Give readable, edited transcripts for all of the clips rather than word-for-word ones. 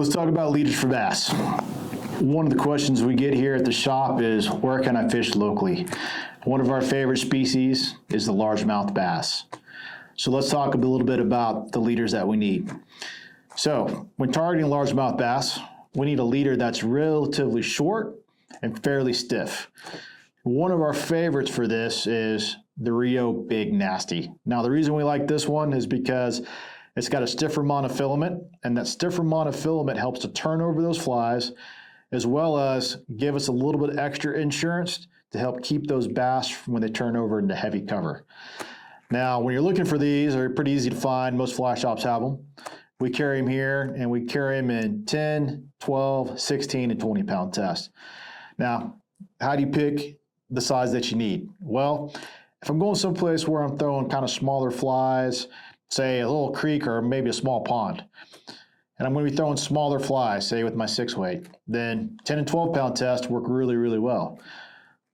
So let's talk about leaders for bass. One of the questions we get here at the shop is, where can I fish locally? One of our favorite species is the largemouth bass. So let's talk a little bit about the leaders that we need. So when targeting largemouth bass, we need a leader that's relatively short and fairly stiff. One of our favorites for this is the Rio Big Nasty. Now the reason we like this one is because it's got a stiffer monofilament, and that stiffer monofilament helps to turn over those flies, as well as give us a little bit extra insurance to help keep those bass when they turn over into heavy cover. Now, when you're looking for these, they're pretty easy to find. Most fly shops have them. We carry them here, and we carry them in 10, 12, 16, and 20 pound tests. Now, how do you pick the size that you need? Well, if I'm going someplace where I'm throwing kind of smaller flies, say a little creek or maybe a small pond, and I'm going to be throwing smaller flies, say with my 6-weight, then 10 and 12 pound tests work really, really well.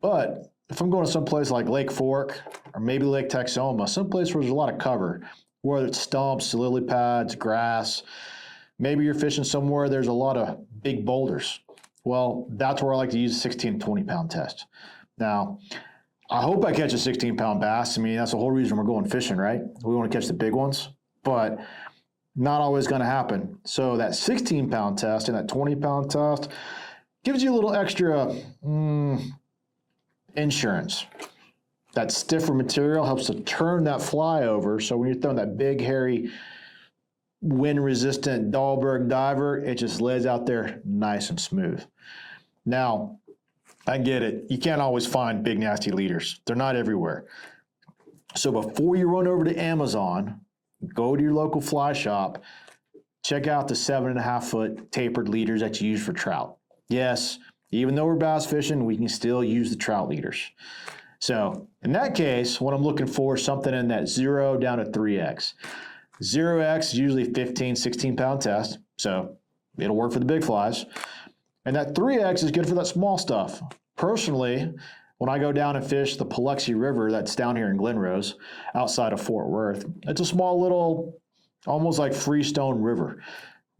But if I'm going to someplace like Lake Fork or maybe Lake Texoma, someplace where there's a lot of cover, whether it's stumps, lily pads, grass, maybe you're fishing somewhere there's a lot of big boulders, well, that's where I like to use a 16 and 20 pound test. Now, I hope I catch a 16-pound bass. I mean, that's the whole reason we're going fishing, right? We want to catch the big ones, but not always going to happen. So that 16-pound test and that 20-pound test gives you a little extra insurance. That stiffer material helps to turn that fly over, so when you're throwing that big, hairy, wind-resistant Dahlberg diver, it just lays out there nice and smooth. Now, I get it. You can't always find big, nasty leaders. They're not everywhere. So before you run over to Amazon, go to your local fly shop, check out the 7.5-foot tapered leaders that you use for trout. Yes, even though we're bass fishing, we can still use the trout leaders. So in that case, what I'm looking for is something in that 0 down to 3X. 0X is usually 15, 16-pound test, so it'll work for the big flies. And that 3X is good for that small stuff. Personally, when I go down and fish the Paluxy River that's down here in Glen Rose, outside of Fort Worth, it's a small little, almost like freestone river.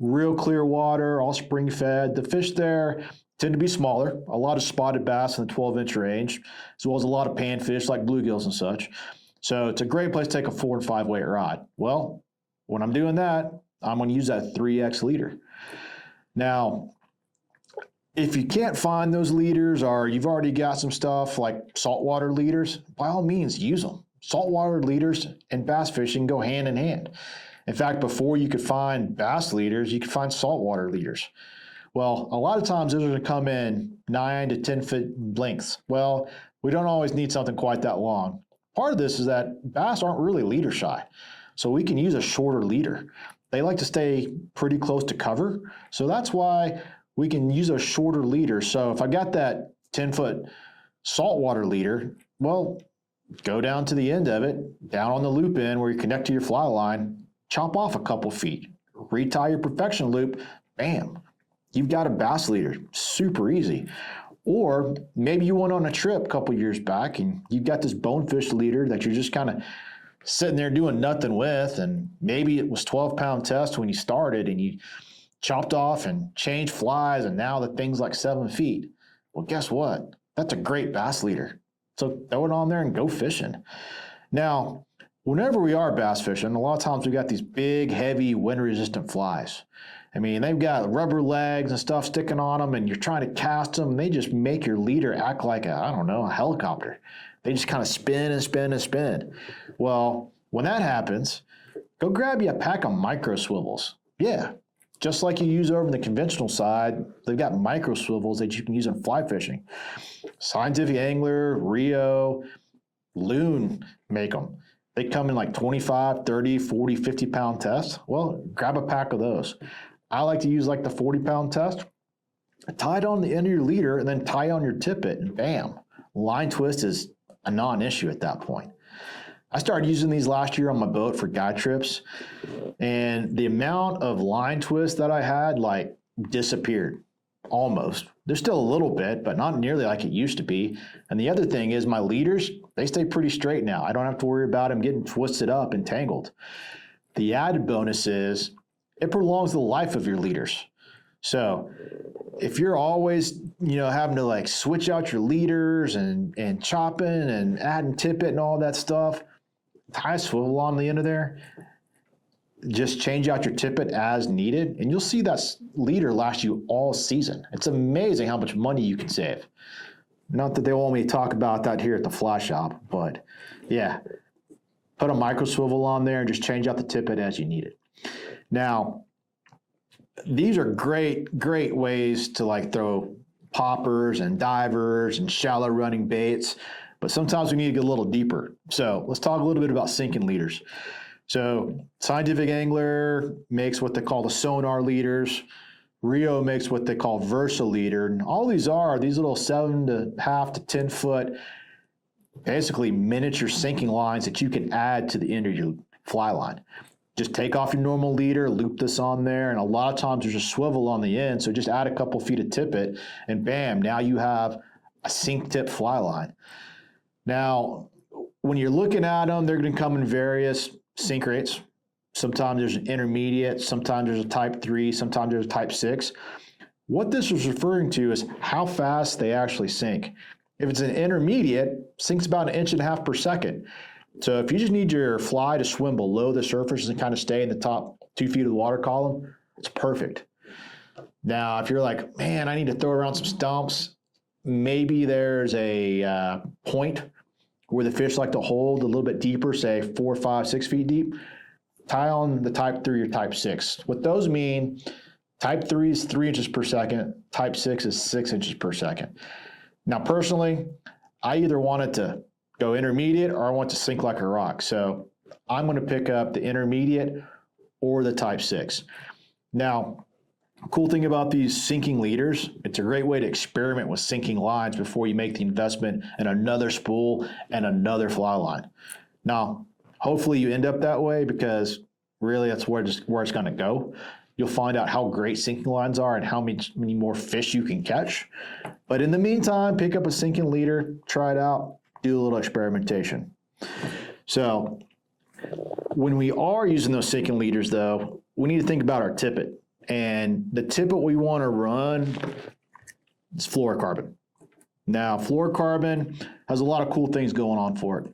Real clear water, all spring fed. The fish there tend to be smaller, a lot of spotted bass in the 12-inch range, as well as a lot of panfish like bluegills and such. So it's a great place to take a 4 and 5-weight rod. Well, when I'm doing that, I'm going to use that 3X leader. Now, if you can't find those leaders, or you've already got some stuff like saltwater leaders, by all means, use them. Saltwater leaders and bass fishing go hand in hand. In fact, before you could find bass leaders, you could find saltwater leaders. Well, a lot of times those are going to come in 9 to 10 foot lengths. Well, we don't always need something quite that long. Part of this is that bass aren't really leader shy, so we can use a shorter leader. They like to stay pretty close to cover, so that's why we can use a shorter leader. So if I got that 10-foot saltwater leader, well, go down to the end of it, down on the loop end where you connect to your fly line, chop off a couple feet, retie your perfection loop, bam, you've got a bass leader. Super easy. Or maybe you went on a trip a couple years back and you've got this bonefish leader that you're just kind of sitting there doing nothing with, and maybe it was 12-pound test when you started and you chopped off and changed flies, and now the thing's like 7 feet. Well, guess what? That's a great bass leader. So throw it on there and go fishing. Now, whenever we are bass fishing, a lot of times we got these big, heavy, wind-resistant flies. I mean, they've got rubber legs and stuff sticking on them, and you're trying to cast them, and they just make your leader act like a helicopter. They just kind of spin and spin and spin. Well, when that happens, go grab you a pack of micro swivels. Yeah. Just like you use over on the conventional side, they've got micro swivels that you can use in fly fishing. Scientific Angler, Rio, Loon make them. They come in like 25, 30, 40, 50-pound tests. Well, grab a pack of those. I like to use like the 40-pound test. Tie it on the end of your leader and then tie on your tippet, and bam, line twist is a non-issue at that point. I started using these last year on my boat for guide trips, and the amount of line twist that I had like disappeared almost. There's still a little bit, but not nearly like it used to be. And the other thing is my leaders, they stay pretty straight now. I don't have to worry about them getting twisted up and tangled. The added bonus is it prolongs the life of your leaders. So if you're always, having to like switch out your leaders and chopping and adding tippet and all that stuff, tie a swivel on the end of there, just change out your tippet as needed, and you'll see that leader last you all season. It's amazing how much money you can save. Not that they want me to talk about that here at the fly shop, but yeah, put a micro swivel on there and just change out the tippet as you need it. Now, these are great ways to like throw poppers and divers and shallow running baits, but sometimes we need to get a little deeper. So let's talk a little bit about sinking leaders. So Scientific Angler makes what they call the sonar leaders. Rio makes what they call Versa leader. And all these are these little 7.5 to 10 foot, basically miniature sinking lines that you can add to the end of your fly line. Just take off your normal leader, loop this on there, and a lot of times there's a swivel on the end, so just add a couple feet of tippet, and bam, now you have a sink tip fly line. Now, when you're looking at them, they're going to come in various sink rates. Sometimes there's an intermediate, sometimes there's a type 3, sometimes there's a type 6. What this is referring to is how fast they actually sink. If it's an intermediate, sinks about 1.5 inches per second. So if you just need your fly to swim below the surface and kind of stay in the top 2 feet of the water column, it's perfect. Now, if you're like, man, I need to throw around some stumps, maybe there's a point where the fish like to hold a little bit deeper, say 4, 5, 6 feet deep, tie on the type 3 or type 6. What those mean, type 3 is 3 inches per second, type 6 is 6 inches per second. Now, personally, I either want it to go intermediate or I want to sink like a rock. So I'm going to pick up the intermediate or the type 6. Now, cool thing about these sinking leaders, it's a great way to experiment with sinking lines before you make the investment in another spool and another fly line. Now, hopefully you end up that way, because really that's where it's going to go. You'll find out how great sinking lines are and how many more fish you can catch. But in the meantime, pick up a sinking leader, try it out, do a little experimentation. So when we are using those sinking leaders, though, we need to think about our tippet. And the tippet we want to run is fluorocarbon. Now, fluorocarbon has a lot of cool things going on for it.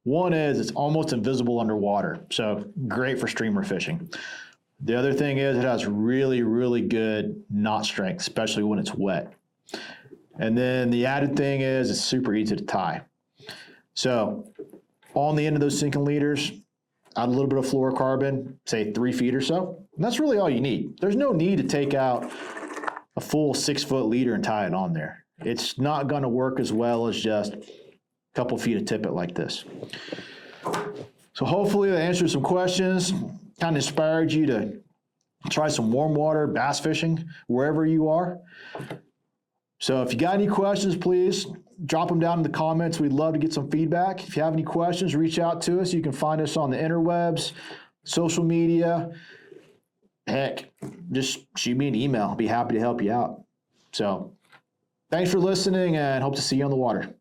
One is it's almost invisible underwater, so great for streamer fishing. The other thing is it has really good knot strength, especially when it's wet. And then the added thing is it's super easy to tie. So on the end of those sinking leaders, add a little bit of fluorocarbon, say 3 feet or so. And that's really all you need. There's no need to take out a full 6-foot leader and tie it on there. It's not going to work as well as just a couple feet of tippet like this. So hopefully that answered some questions, kind of inspired you to try some warm water bass fishing wherever you are. So if you got any questions, please drop them down in the comments. We'd love to get some feedback. If you have any questions, reach out to us. You can find us on the interwebs, social media. Heck, just shoot me an email. I'll be happy to help you out. So thanks for listening, and hope to see you on the water.